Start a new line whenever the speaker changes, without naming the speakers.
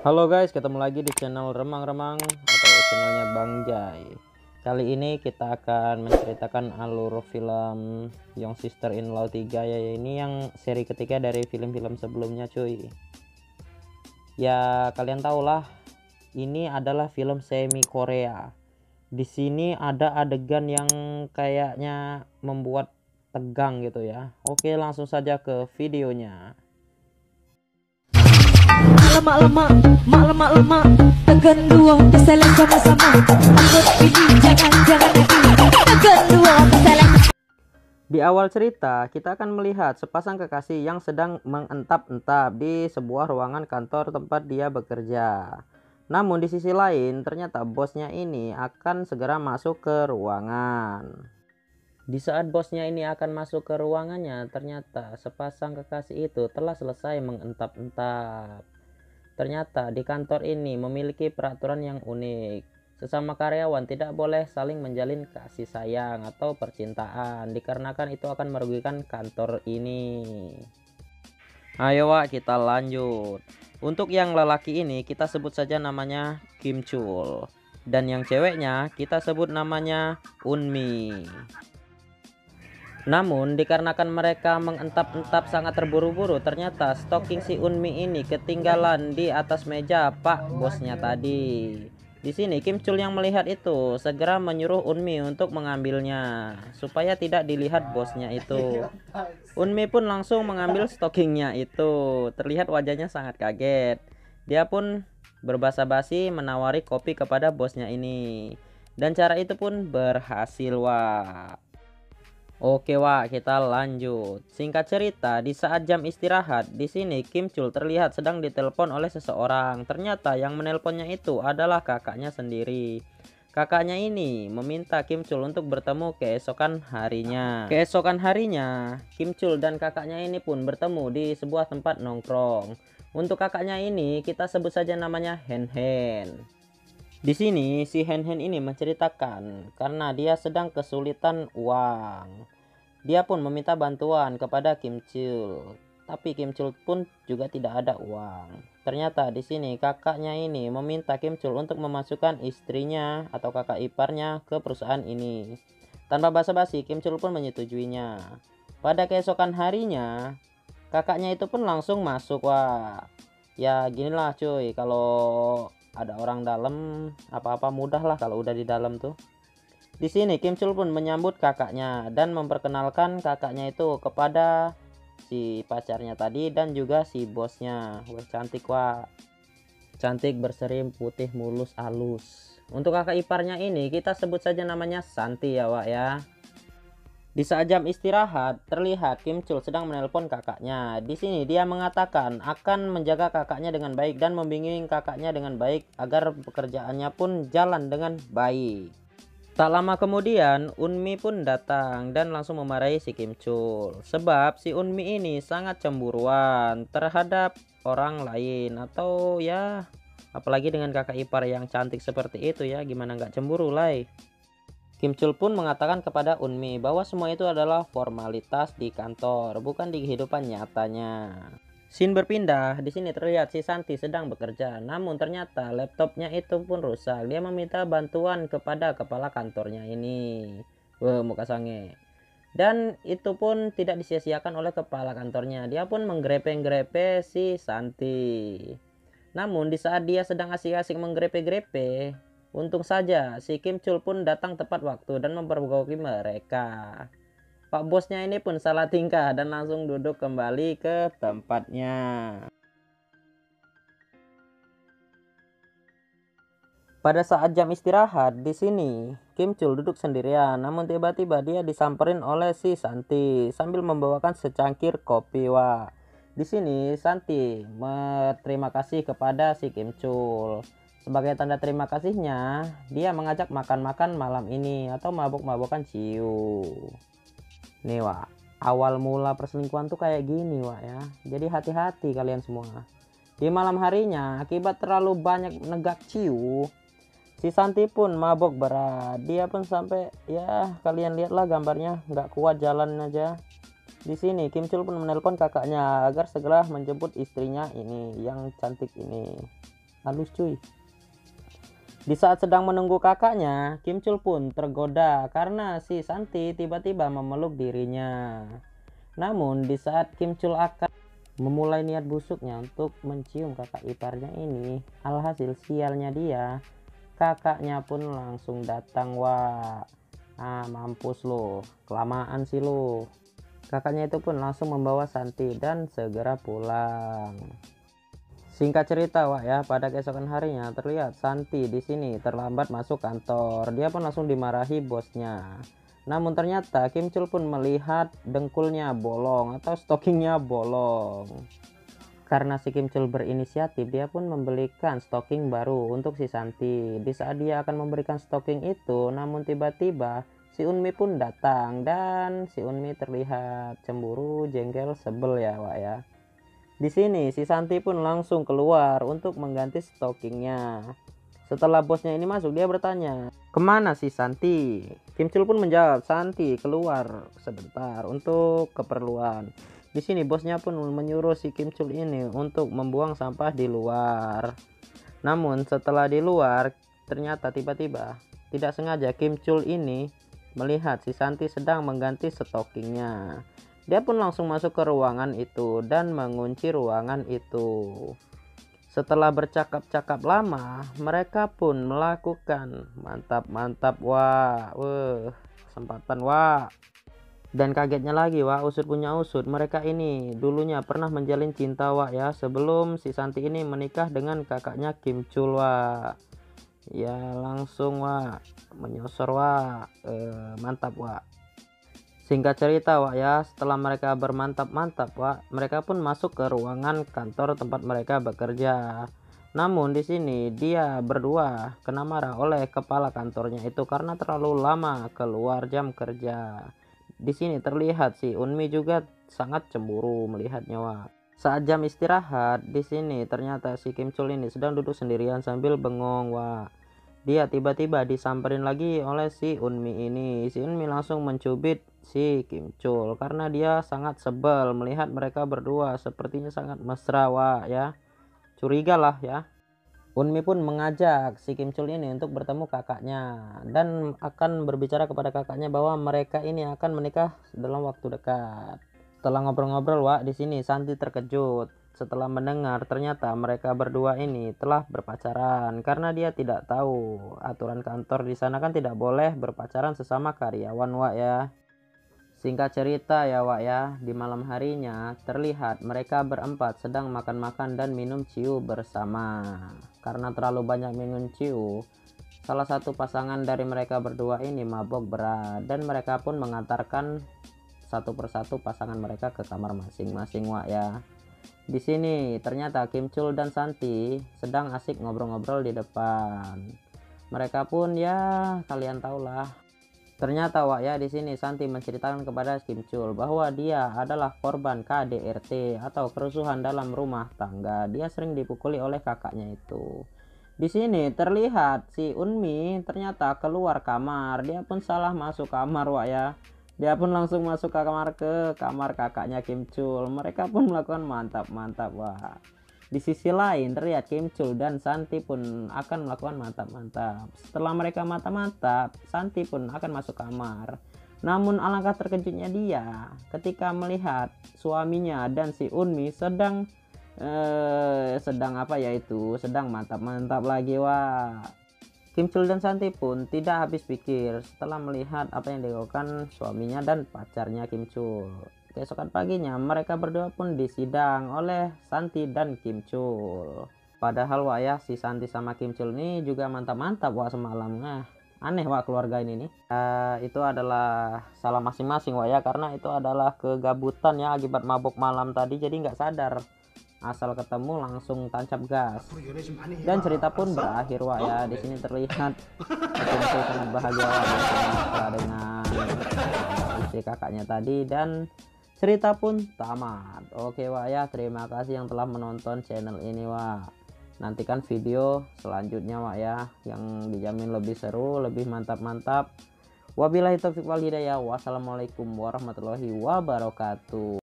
Halo guys, ketemu lagi di channel Remang-Remang atau channelnya Bang Jai. Kali ini kita akan menceritakan alur film Young Sister in Law 3 ya. Ini yang seri ketiga dari film-film sebelumnya cuy. Ya kalian tahulah, ini adalah film semi Korea. Di sini ada adegan yang kayaknya membuat tegang gitu ya. Oke, langsung saja ke videonya.
Mak lemak tekan dua keseleng sama-sama takut pilih jangan tekan dua keseleng.
Di awal cerita, kita akan melihat sepasang kekasih yang sedang mengentap-entap di sebuah ruangan kantor tempat dia bekerja. Namun di sisi lain, ternyata bosnya ini akan segera masuk ke ruangan. Di saat bosnya ini akan masuk ke ruangannya, ternyata sepasang kekasih itu telah selesai mengentap-entap. Ternyata di kantor ini memiliki peraturan yang unik. Sesama karyawan tidak boleh saling menjalin kasih sayang atau percintaan, dikarenakan itu akan merugikan kantor ini. Ayo Wak, kita lanjut. Untuk yang lelaki ini kita sebut saja namanya Kim Chul, dan yang ceweknya kita sebut namanya Unmi. Namun dikarenakan mereka mengentap-entap sangat terburu-buru, ternyata stocking si Unmi ini ketinggalan di atas meja Pak bosnya tadi. Di sini Kim Chul yang melihat itu segera menyuruh Unmi untuk mengambilnya supaya tidak dilihat bosnya itu. Unmi pun langsung mengambil stockingnya itu. Terlihat wajahnya sangat kaget. Dia pun berbasa-basi menawari kopi kepada bosnya ini. Dan cara itu pun berhasil, Wak. Oke Wak, kita lanjut. Singkat cerita, di saat jam istirahat, di sini Kim Chul terlihat sedang ditelepon oleh seseorang. Ternyata yang menelponnya itu adalah kakaknya sendiri. Kakaknya ini meminta Kim Chul untuk bertemu keesokan harinya. Keesokan harinya, Kim Chul dan kakaknya ini pun bertemu di sebuah tempat nongkrong. Untuk kakaknya ini kita sebut saja namanya Hen Hen. Di sini si Hen Hen ini menceritakan karena dia sedang kesulitan uang. Dia pun meminta bantuan kepada Kim Chul, tapi Kim Chul pun juga tidak ada uang. Ternyata di sini kakaknya ini meminta Kim Chul untuk memasukkan istrinya atau kakak iparnya ke perusahaan ini. Tanpa basa-basi, Kim Chul pun menyetujuinya. Pada keesokan harinya, kakaknya itu pun langsung masuk. Wah, ya ginilah cuy, kalau ada orang dalam apa-apa mudah lah kalau udah di dalam tuh. Di sini Kim Chul pun menyambut kakaknya dan memperkenalkan kakaknya itu kepada si pacarnya tadi dan juga si bosnya. Wah cantik Wak, cantik berseri putih mulus halus. Untuk kakak iparnya ini kita sebut saja namanya Santi ya Wak ya. Di saat jam istirahat, terlihat Kim Chul sedang menelpon kakaknya. Di sini dia mengatakan akan menjaga kakaknya dengan baik dan membimbing kakaknya dengan baik agar pekerjaannya pun jalan dengan baik. Tak lama kemudian, Unmi pun datang dan langsung memarahi si Kim Chul. Sebab si Unmi ini sangat cemburuan terhadap orang lain atau ya apalagi dengan kakak ipar yang cantik seperti itu ya, gimana nggak cemburu lah. Kim Chul pun mengatakan kepada Unmi bahwa semua itu adalah formalitas di kantor, bukan di kehidupan nyatanya. Scene berpindah, di sini terlihat si Santi sedang bekerja, namun ternyata laptopnya itu pun rusak. Dia meminta bantuan kepada kepala kantornya ini. Wah, muka sange. Dan itu pun tidak disia-siakan oleh kepala kantornya. Dia pun menggrepe-grepe si Santi. Namun di saat dia sedang asik-asik menggrepe-grepe, untung saja si Kim Chul pun datang tepat waktu dan mempergoki mereka. Pak bosnya ini pun salah tingkah dan langsung duduk kembali ke tempatnya. Pada saat jam istirahat, di sini Kim Chul duduk sendirian, namun tiba-tiba dia disamperin oleh si Santi sambil membawakan secangkir kopi. Wah, di sini Santi berterima kasih kepada si Kim Chul. Sebagai tanda terima kasihnya, dia mengajak makan-makan malam ini atau mabuk-mabukan ciu. Nih Wak, awal mula perselingkuhan tuh kayak gini Wak ya. Jadi hati-hati kalian semua. Di malam harinya, akibat terlalu banyak negak ciu, si Santi pun mabok berat. Dia pun sampai ya kalian lihatlah gambarnya, nggak kuat jalan aja. Di sini Kim Chul pun menelpon kakaknya agar segera menjemput istrinya ini yang cantik ini. halus cuy. Di saat sedang menunggu kakaknya, Kim Chul pun tergoda karena si Santi tiba-tiba memeluk dirinya. Namun di saat Kim Chul akan memulai niat busuknya untuk mencium kakak iparnya ini, alhasil sialnya dia, kakaknya pun langsung datang. Wah, mampus lo, kelamaan sih lo. Kakaknya itu pun langsung membawa Santi dan segera pulang. Singkat cerita, Wak ya, pada keesokan harinya terlihat Santi di sini terlambat masuk kantor. Dia pun langsung dimarahi bosnya. Namun ternyata Kim Chul pun melihat dengkulnya bolong atau stockingnya bolong. Karena si Kim Chul berinisiatif, dia pun membelikan stocking baru untuk si Santi. Di saat dia akan memberikan stocking itu, namun tiba-tiba si Unmi pun datang dan si Unmi terlihat cemburu, jengkel, sebel ya, Wak ya. Di sini si Santi pun langsung keluar untuk mengganti stockingnya. Setelah bosnya ini masuk, dia bertanya, "Kemana si Santi?" Kim Chul pun menjawab, "Santi keluar sebentar untuk keperluan." Di sini bosnya pun menyuruh si Kim Chul ini untuk membuang sampah di luar. Namun setelah di luar, ternyata tiba-tiba tidak sengaja Kim Chul ini melihat si Santi sedang mengganti stockingnya. Dia pun langsung masuk ke ruangan itu dan mengunci ruangan itu. Setelah bercakap-cakap lama, mereka pun melakukan mantap, wah, kesempatan, wah. Dan kagetnya lagi, wah, usut punya usut, mereka ini dulunya pernah menjalin cinta, wah ya, sebelum si Santi ini menikah dengan kakaknya Kim Chul, wah. Ya langsung, wah, menyosor, wah, mantap, wah. Singkat cerita, Wak ya, setelah mereka bermantap-mantap, Wak, mereka pun masuk ke ruangan kantor tempat mereka bekerja. Namun di sini dia berdua kena marah oleh kepala kantornya itu karena terlalu lama keluar jam kerja. Di sini terlihat si Unmi juga sangat cemburu melihatnya, Wak. Saat jam istirahat, di sini ternyata si Kim Chul ini sedang duduk sendirian sambil bengong, Wak. Dia tiba-tiba disamperin lagi oleh si Unmi ini. Si Unmi langsung mencubit si Kim Chul karena dia sangat sebel melihat mereka berdua sepertinya sangat mesra, wah ya. Curiga lah ya. Unmi pun mengajak si Kim Chul ini untuk bertemu kakaknya dan akan berbicara kepada kakaknya bahwa mereka ini akan menikah dalam waktu dekat. Setelah ngobrol-ngobrol, wah, di sini Santi terkejut setelah mendengar ternyata mereka berdua ini telah berpacaran karena dia tidak tahu aturan kantor di sana kan tidak boleh berpacaran sesama karyawan, Wak ya. Singkat cerita ya, Wak ya, di malam harinya terlihat mereka berempat sedang makan-makan dan minum ciu bersama. Karena terlalu banyak minum ciu, salah satu pasangan dari mereka berdua ini mabok berat dan mereka pun mengantarkan satu persatu pasangan mereka ke kamar masing-masing, Wak ya. Di sini ternyata Kim Chul dan Santi sedang asik ngobrol-ngobrol di depan. Mereka pun ya kalian tahulah. Ternyata, Wak ya, di sini Santi menceritakan kepada Kim Chul bahwa dia adalah korban KDRT atau kerusuhan dalam rumah tangga. Dia sering dipukuli oleh kakaknya itu. Di sini terlihat si Unmi ternyata keluar kamar. Dia pun salah masuk kamar, Wak ya. Dia pun langsung masuk ke kamar kakaknya Kim Chul. Mereka pun melakukan mantap-mantap, wah. Di sisi lain terlihat Kim Chul dan Santi pun akan melakukan mantap-mantap. Setelah mereka mantap-mantap, Santi pun akan masuk kamar. Namun alangkah terkejutnya dia ketika melihat suaminya dan si Unmi sedang apa ya itu, sedang mantap-mantap lagi, wah. Kim Chul dan Santi pun tidak habis pikir setelah melihat apa yang dilakukan suaminya dan pacarnya Kim Chul. Keesokan paginya mereka berdua pun disidang oleh Santi dan Kim Chul. Padahal, wah ya, si Santi sama Kim Chul ini juga mantap-mantap, wah, semalam. Aneh, wah, keluarga ini nih. Itu adalah salah masing-masing, wah ya, karena itu adalah kegabutan ya akibat mabuk malam tadi, jadi nggak sadar. Asal ketemu langsung tancap gas. Dan cerita pun berakhir, wak ya. Di sini terlihat Kim Chul sangat bahagia, wak, setelah dengan istri kakaknya tadi dan cerita pun tamat. Oke, wak ya, terima kasih yang telah menonton channel ini, wak. Nantikan video selanjutnya, wak ya, yang dijamin lebih seru, lebih mantap-mantap. Wabillahi taufiq wal hidayah. Wassalamualaikum warahmatullahi wabarakatuh.